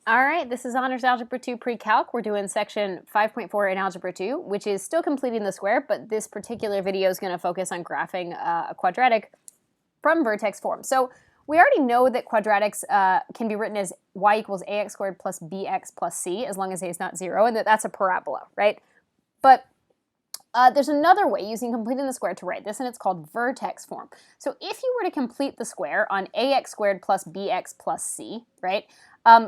All right, this is Honors Algebra 2 Pre-Calc. We're doing section 5.4 in Algebra 2, which is still completing the square, but this particular video is going to focus on graphing a quadratic from vertex form. So we already know that quadratics can be written as y equals ax squared plus bx plus c, as long as a is not 0, and that's a parabola, right? But there's another way using completing the square to write this, and it's called vertex form. So if you were to complete the square on ax squared plus bx plus c, right,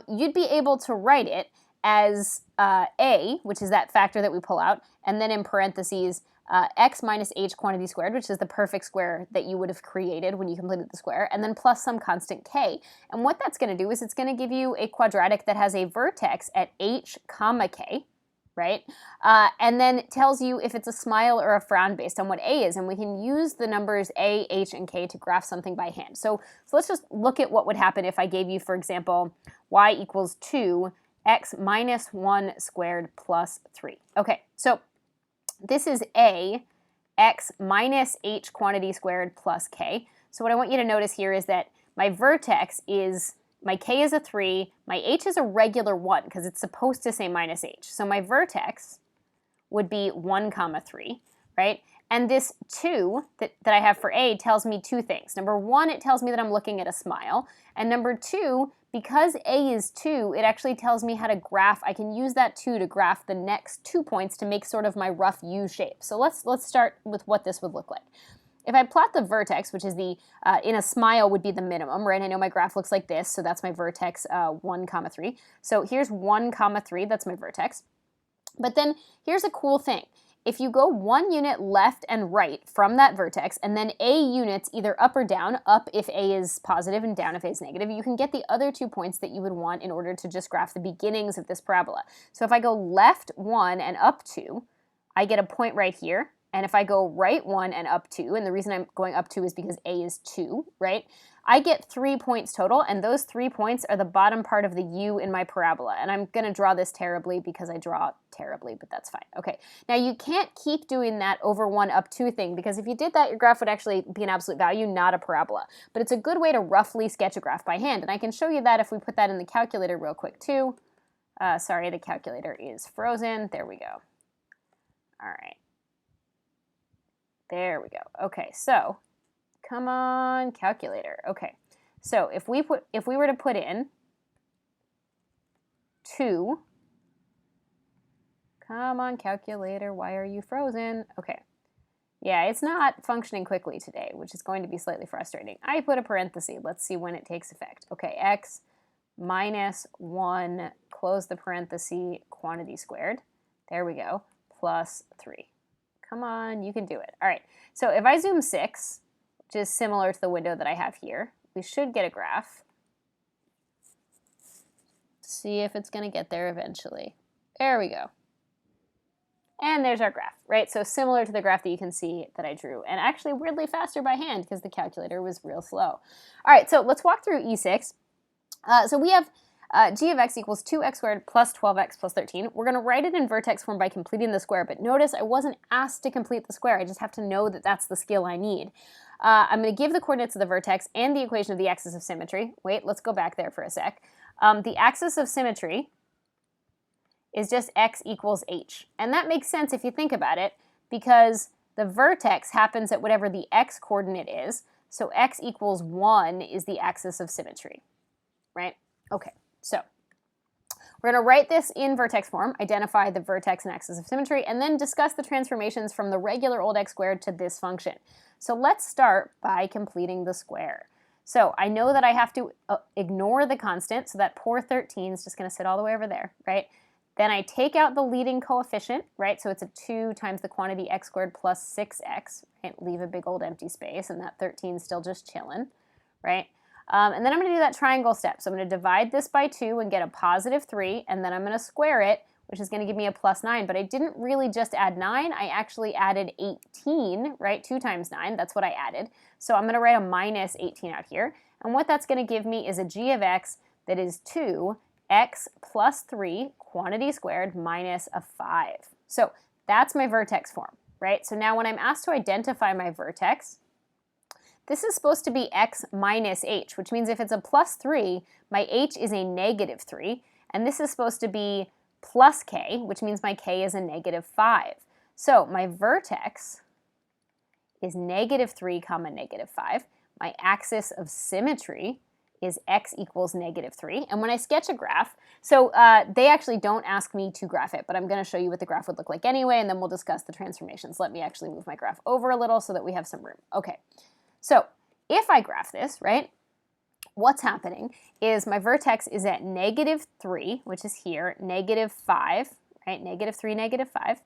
you'd be able to write it as a, which is that factor that we pull out, and then in parentheses, x minus h quantity squared, which is the perfect square that you would have created when you completed the square, and then plus some constant k. And what that's going to do is it's going to give you a quadratic that has a vertex at h comma k, right? And then it tells you if it's a smile or a frown based on what a is, and we can use the numbers a, h, and k to graph something by hand. So let's just look at what would happen if I gave you, for example, y equals 2, x minus 1 squared plus 3. Okay, so this is a, x minus h quantity squared plus k. So what I want you to notice here is that my vertex is, my k is a 3, my h is a regular 1 because it's supposed to say minus h. So my vertex would be 1 comma 3, right? And this 2 that I have for a tells me two things. Number one, it tells me that I'm looking at a smile. And number two, because a is 2, it actually tells me how to graph. I can use that 2 to graph the next 2 points to make sort of my rough U shape. So let's start with what this would look like. If I plot the vertex, which is the, in a smile would be the minimum, right? I know my graph looks like this, so that's my vertex 1 comma 3. So here's 1 comma 3, that's my vertex. But then here's a cool thing. If you go 1 unit left and right from that vertex, and then a units either up or down, up if a is positive and down if a is negative, you can get the other 2 points that you would want in order to just graph the beginnings of this parabola. So if I go left 1 and up 2, I get a point right here. And if I go right 1 and up 2, and the reason I'm going up 2 is because a is 2, right? I get 3 points total, and those 3 points are the bottom part of the U in my parabola. And I'm going to draw this terribly because I draw terribly, but that's fine. Okay, now you can't keep doing that over 1 up 2 thing, because if you did that, your graph would actually be an absolute value, not a parabola. But it's a good way to roughly sketch a graph by hand, and I can show you that if we put that in the calculator real quick too. Sorry, the calculator is frozen. There we go. All right. There we go. Okay, so come on, calculator. Okay, so if we were to put in 2, come on, calculator, why are you frozen? Okay, yeah, it's not functioning quickly today, which is going to be slightly frustrating. I put a parenthesis. Let's see when it takes effect. Okay, x minus 1, close the parenthesis, quantity squared. There we go, plus 3. Come on, you can do it. All right, so if I zoom 6, which is similar to the window that I have here, we should get a graph. See if it's going to get there eventually. There we go. And there's our graph, right? So similar to the graph that you can see that I drew, and actually weirdly faster by hand because the calculator was real slow. All right, so let's walk through E6. So we have g of x equals 2x squared plus 12x plus 13. We're going to write it in vertex form by completing the square, but notice I wasn't asked to complete the square. I just have to know that that's the skill I need. I'm going to give the coordinates of the vertex and the equation of the axis of symmetry. Wait, let's go back there for a sec. The axis of symmetry is just x equals h. And that makes sense if you think about it, because the vertex happens at whatever the x coordinate is. So x equals 1 is the axis of symmetry, right? Okay. So we're going to write this in vertex form, identify the vertex and axis of symmetry, and then discuss the transformations from the regular old x squared to this function. So let's start by completing the square. So I know that I have to ignore the constant, so that poor 13 is just going to sit all the way over there, right? Then I take out the leading coefficient, right? So it's a 2 times the quantity x squared plus 6x, right? Leave a big old empty space, and that 13 is still just chilling, right? And then I'm going to do that triangle step. So I'm going to divide this by 2 and get a positive 3, and then I'm going to square it, which is going to give me a plus 9. But I didn't really just add 9. I actually added 18, right? 2 times 9. That's what I added. So I'm going to write a minus 18 out here. And what that's going to give me is a g of x that is 2x plus 3, quantity squared, minus a 5. So that's my vertex form, right? So now when I'm asked to identify my vertex, this is supposed to be x minus h, which means if it's a plus 3, my h is a negative 3. and this is supposed to be plus k, which means my k is a -5. So my vertex is -3 comma -5. My axis of symmetry is x equals -3. And when I sketch a graph, so they actually don't ask me to graph it, but I'm going to show you what the graph would look like anyway, and then we'll discuss the transformations. Let me actually move my graph over a little so that we have some room. Okay, so if I graph this, right, what's happening is my vertex is at -3, which is here, -5, right, -3, -5.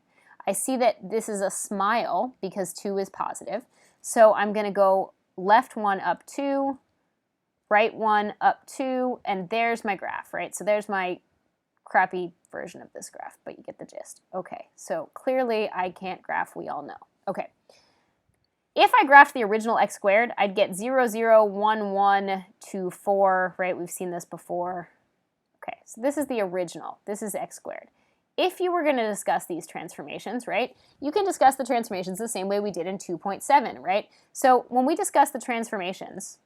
I see that this is a smile because 2 is positive. So I'm going to go left 1 up 2, right 1 up 2, and there's my graph, right? So there's my crappy version of this graph, but you get the gist. Okay, so clearly I can't graph, we all know. Okay. If I graphed the original x squared, I'd get 0, 0, 1, 1, 2, 4, right? We've seen this before. Okay, so this is the original. This is x squared. If you were going to discuss these transformations, right, you can discuss the transformations the same way we did in 2.7, right? So when we discuss the transformations,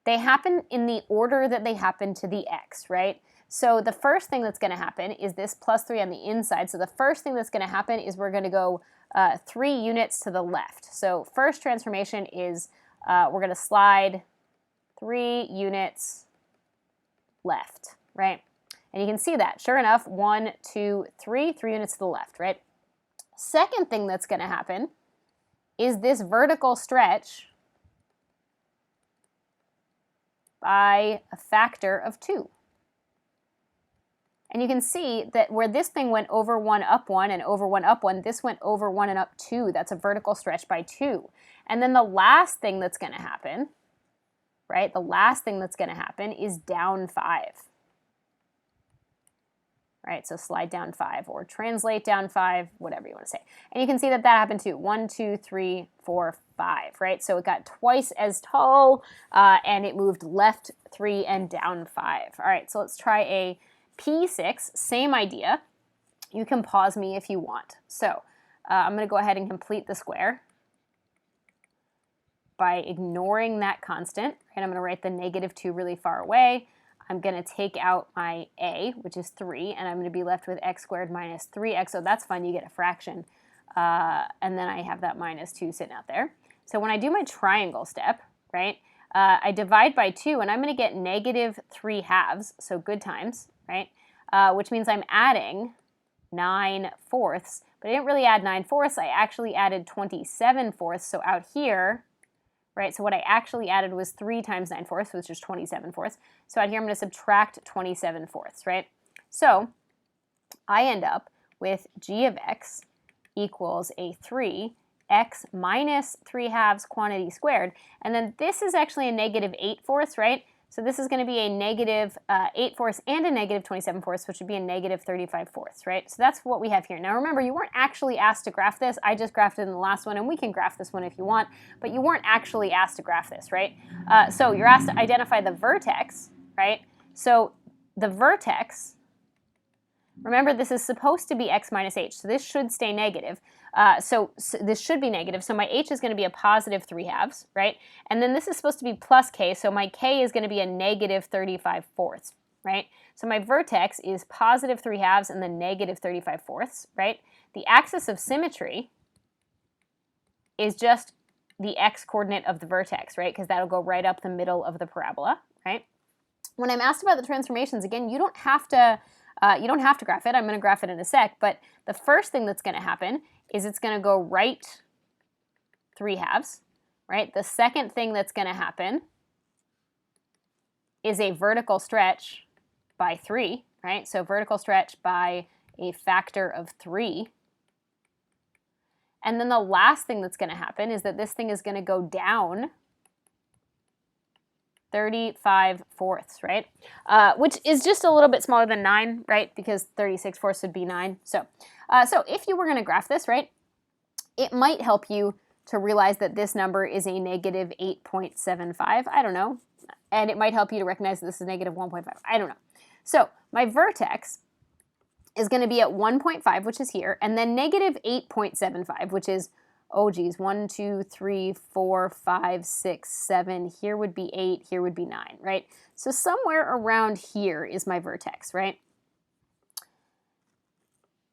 they happen in the order that they happen to the x, right? So the first thing that's going to happen is this +3 on the inside. So the first thing that's going to happen is we're going to go 3 units to the left. So first transformation is we're going to slide 3 units left, right? And you can see that, sure enough, 1, 2, 3 units to the left, right? Second thing that's going to happen is this vertical stretch by a factor of 2. And you can see that where this thing went over 1 up 1 and over 1 up 1, this went over 1 and up 2. That's a vertical stretch by 2. And then the last thing that's going to happen, right, the last thing that's going to happen is down 5. Right, so slide down 5 or translate down 5, whatever you want to say. And you can see that that happened too. 1, 2, 3, 4, 5, right? So it got twice as tall and it moved left 3 and down 5. All right, so let's try a P6, same idea. You can pause me if you want. So I'm going to go ahead and complete the square by ignoring that constant. And I'm going to write the -2 really far away. I'm going to take out my a, which is 3, and I'm going to be left with x squared minus 3x. So that's fun, you get a fraction. And then I have that -2 sitting out there. So when I do my triangle step, right, I divide by 2, and I'm going to get -3/2, so good times, right, which means I'm adding 9/4. But I didn't really add 9/4, I actually added 27/4. So out here, right, so what I actually added was 3 times 9/4, which is 27/4. So out here I'm going to subtract 27/4, right? So I end up with g of x equals a 3x minus 3/2 quantity squared. And then this is actually a -8/4, right? So this is going to be a -8/4 and a -27/4, which would be a -35/4, right? So that's what we have here. Now remember, you weren't actually asked to graph this. I just graphed it in the last one, and we can graph this one if you want, but you weren't actually asked to graph this, right? So you're asked to identify the vertex, right? So the vertex, remember this is supposed to be x minus h, so this should stay negative. So this should be negative, so my h is going to be a +3/2, right? And then this is supposed to be plus k, so my k is going to be a -35/4, right? So my vertex is +3/2 and then -35/4, right? The axis of symmetry is just the x-coordinate of the vertex, right? Because that'll go right up the middle of the parabola, right? When I'm asked about the transformations, again, you don't have to graph it. I'm going to graph it in a sec, but the first thing that's going to happen is it's going to go right 3/2, right? The second thing that's going to happen is a vertical stretch by 3, right? So vertical stretch by a factor of 3. And then the last thing that's going to happen is that this thing is going to go down 35/4, right? Which is just a little bit smaller than 9, right? Because 36/4 would be 9. So if you were going to graph this, right, it might help you to realize that this number is a -8.75. I don't know. And it might help you to recognize that this is -1.5. I don't know. So my vertex is going to be at 1.5, which is here, and then -8.75, which is oh geez, 1, 2, 3, 4, 5, 6, 7, here would be 8, here would be 9, right? So somewhere around here is my vertex, right?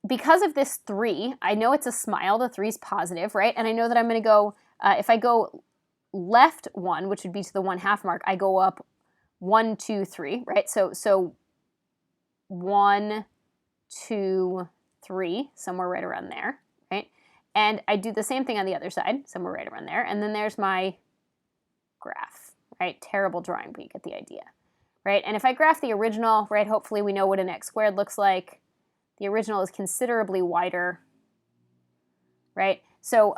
Because of this 3, I know it's a smile, the 3 is positive, right? And I know that I'm going to go, if I go left 1, which would be to the 1/2 mark, I go up 1, 2, 3, right? So 1, 2, 3, somewhere right around there, right? And I do the same thing on the other side, somewhere right around there. And then there's my graph, right? Terrible drawing, but you get the idea, right? And if I graph the original, right, hopefully we know what an x squared looks like. The original is considerably wider, right? So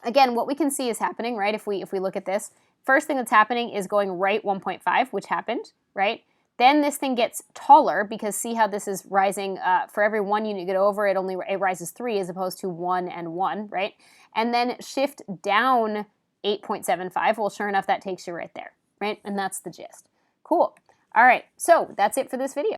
again, what we can see is happening, right? If we look at this, first thing that's happening is going right 1.5, which happened, right? Then this thing gets taller because see how this is rising for every 1 unit you get over, it rises 3 as opposed to 1 and 1, right? And then shift down 8.75. Well, sure enough, that takes you right there, right? And that's the gist. Cool. All right, so that's it for this video.